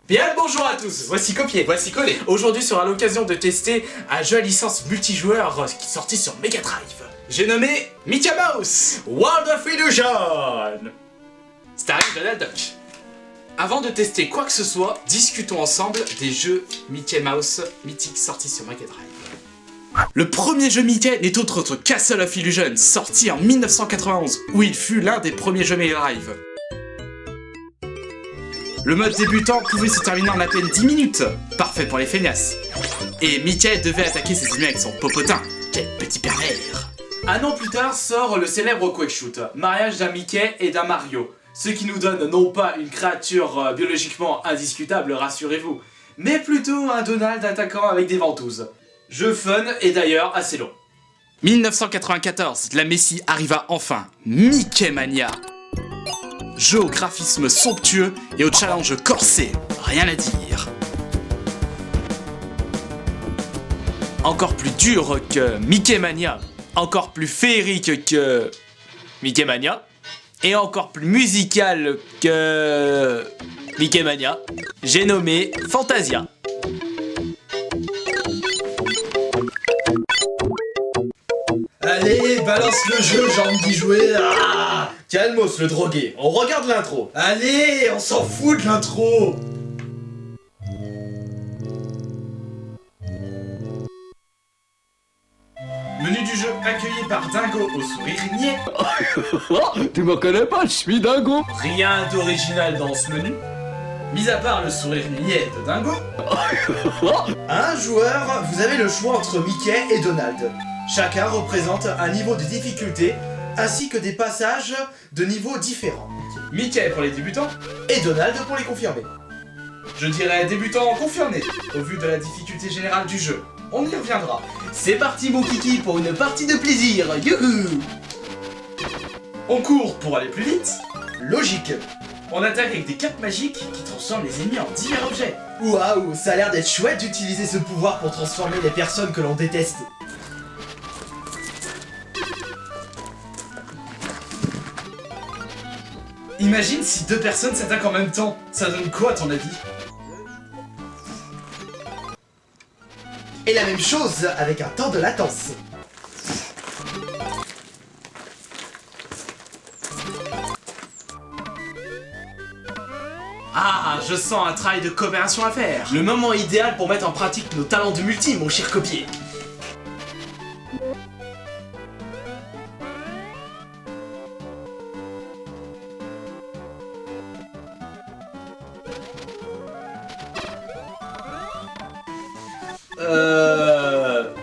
Bien le bonjour à tous, voici Copié. Voici Collé. Aujourd'hui sera l'occasion de tester un jeu à licence multijoueur qui est sorti sur Mega Drive. J'ai nommé Mickey Mouse World of Illusion, starring Donald Duck. Avant de tester quoi que ce soit, discutons ensemble des jeux Mickey Mouse mythiques sortis sur Mega Drive. Le premier jeu Mickey n'est autre que Castle of Illusion, sorti en 1991, où il fut l'un des premiers jeux Mega Drive. Le mode débutant pouvait se terminer en à peine 10 minutes, parfait pour les feignasses. Et Mickey devait attaquer ses ennemis avec son popotin, quel petit pervers. Un an plus tard sort le célèbre Quake Shoot, mariage d'un Mickey et d'un Mario, ce qui nous donne non pas une créature biologiquement indiscutable, rassurez-vous, mais plutôt un Donald attaquant avec des ventouses. Jeu fun et d'ailleurs assez long. 1994, la Messie arriva enfin, Mickey Mania. Jeu au graphisme somptueux et au challenge corsé, rien à dire. Encore plus dur que Mickey Mania, encore plus féerique que Mickey Mania, et encore plus musical que Mickey Mania, j'ai nommé Fantasia. Allez, balance le jeu, j'ai envie d'y jouer. Ah, calmos le drogué, on regarde l'intro. Allez, on s'en fout de l'intro. Menu du jeu accueilli par Dingo au sourire niais. Tu me connais pas, je suis Dingo. Rien d'original dans ce menu, mis à part le sourire niais de Dingo. Un joueur, vous avez le choix entre Mickey et Donald. Chacun représente un niveau de difficulté, ainsi que des passages de niveaux différents. Mickey pour les débutants, Et Donald pour les confirmés. je dirais débutant confirmé, au vu de la difficulté générale du jeu. On y reviendra. C'est parti mon kiki pour une partie de plaisir, youhou. On court pour aller plus vite. Logique. On attaque avec des capes magiques qui transforment les ennemis en divers objets. Waouh, ça a l'air d'être chouette d'utiliser ce pouvoir pour transformer les personnes que l'on déteste. Imagine si deux personnes s'attaquent en même temps. Ça donne quoi à ton avis? Et la même chose avec un temps de latence. Ah, je sens un travail de coopération à faire. Le moment idéal pour mettre en pratique nos talents de multi, mon cher copier.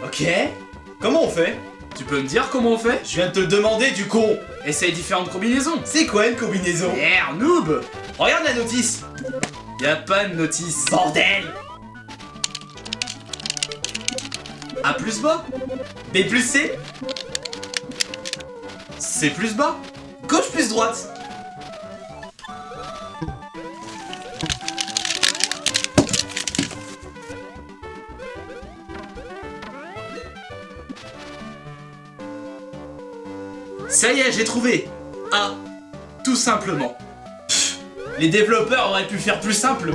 Ok. Comment on fait? Tu peux me dire comment on fait? Je viens de te le demander du con. Essaye différentes combinaisons. C'est quoi une combinaison? Merde, noob! Regarde la notice. Y'a pas de notice. Bordel. A plus bas? B plus C. C plus bas? Gauche plus droite. Ça y est, j'ai trouvé. A. Tout simplement. Pff, les développeurs auraient pu faire plus simple.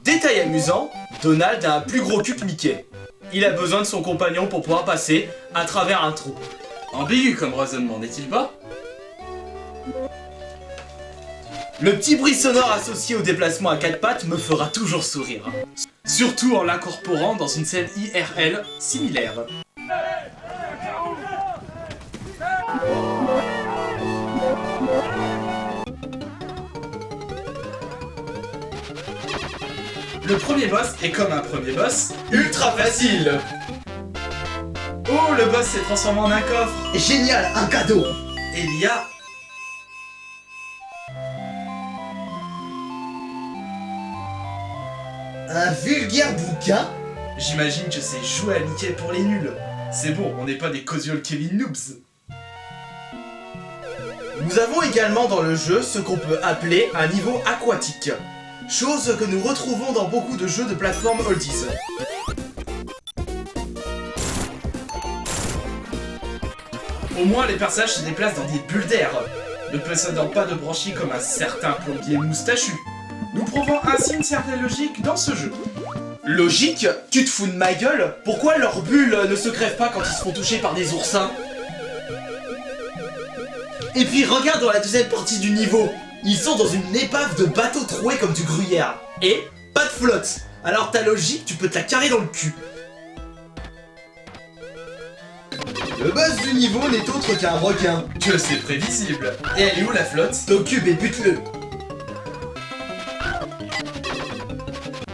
Détail amusant, Donald a un plus gros cul que Mickey. Il a besoin de son compagnon pour pouvoir passer à travers un trou. Ambigu comme raisonnement, n'est-il pas? Le petit bruit sonore associé au déplacement à quatre pattes me fera toujours sourire. Surtout en l'incorporant dans une scène IRL similaire. Le premier boss est comme un premier boss. Ultra facile. Oh, le boss s'est transformé en un coffre. Génial, un cadeau. Et il y a... Un vulgaire bouquin. J'imagine que c'est jouer à Mickey pour les nuls. C'est bon, on n'est pas des casual Kevin Noobs. Nous avons également dans le jeu ce qu'on peut appeler un niveau aquatique. Chose que nous retrouvons dans beaucoup de jeux de plateforme oldies. Au moins, les personnages se déplacent dans des bulles d'air, ne possédant pas de branchies comme un certain plombier moustachu. Nous prouvons ainsi une certaine logique dans ce jeu. Logique? Tu te fous de ma gueule? Pourquoi leurs bulles ne se crèvent pas quand ils se font toucher par des oursins? Et puis regarde dans la deuxième partie du niveau, ils sont dans une épave de bateau troué comme du gruyère. Et pas de flotte. Alors ta logique, tu peux te la carrer dans le cul. Le boss du niveau n'est autre qu'un requin. Que c'est prévisible. Et elle est où la flotte? T'occupes et bute-le.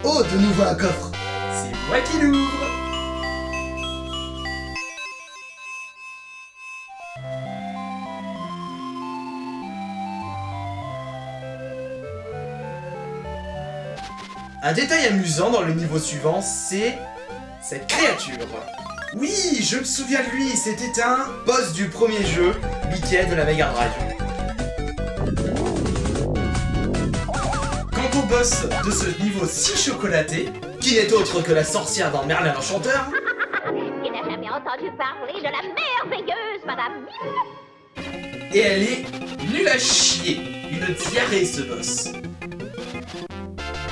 Oh, de nouveau un coffre. C'est moi qui l'ouvre. Un détail amusant dans le niveau suivant, c'est cette créature. Oui, je me souviens de lui, c'était un boss du premier jeu, Mickey de la Mega Drive. Quant au boss de ce niveau si chocolaté, qui n'est autre que la sorcière dans Merlin l'Enchanteur, Qui n'a jamais entendu parler de la merveilleuse Madame Et elle est nulle à chier. Une diarrhée ce boss.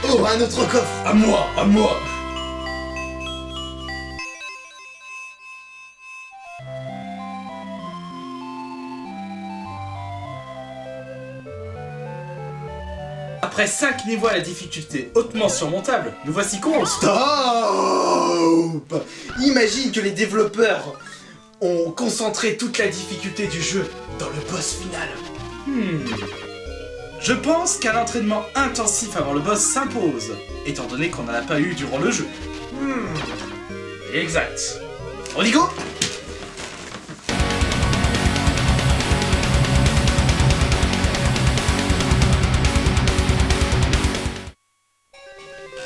oh, un autre coffre. À moi, à moi. Après 5 niveaux à la difficulté hautement surmontable, nous voici con. Stop! Imagine que les développeurs ont concentré toute la difficulté du jeu dans le boss final. Je pense qu'un entraînement intensif avant le boss s'impose, étant donné qu'on n'en a pas eu durant le jeu. Exact. On y go?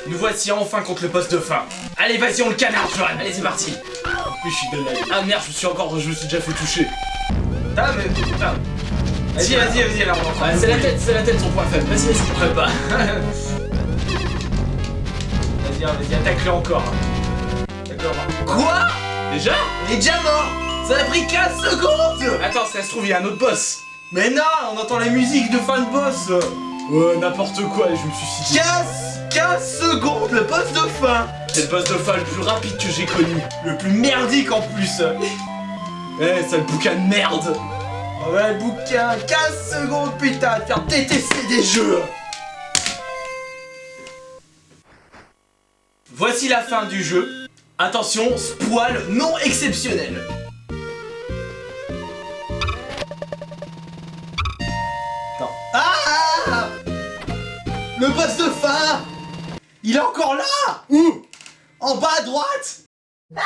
Nous voici enfin contre le boss de fin. Allez, vas-y, on le canard, Johan. Allez, c'est parti. Je suis de la... Ah merde, je me suis déjà fait toucher. Ah, mais putain. Vas-y, alors. C'est la tête son point faible. Vas-y, je prépare. Vas-y, attaque-le encore. D'accord. Quoi? Déjà? Il est déjà mort. Ça a pris 15 secondes. Attends, ça se trouve, il y a un autre boss. Mais non, on entend la musique de fin de boss. Ouais, n'importe quoi, je me suis dit. 15 secondes, le boss de fin. C'est le boss de fin le plus rapide que j'ai connu. Le plus merdique en plus. C'est le bouquin de merde. Ouais, le bouquin, 15 secondes, putain, te faire détester des jeux. Voici la fin du jeu. Attention, spoil non exceptionnel. Non. Ah! Le boss de fin! Il est encore là! Où? En bas à droite? Ah!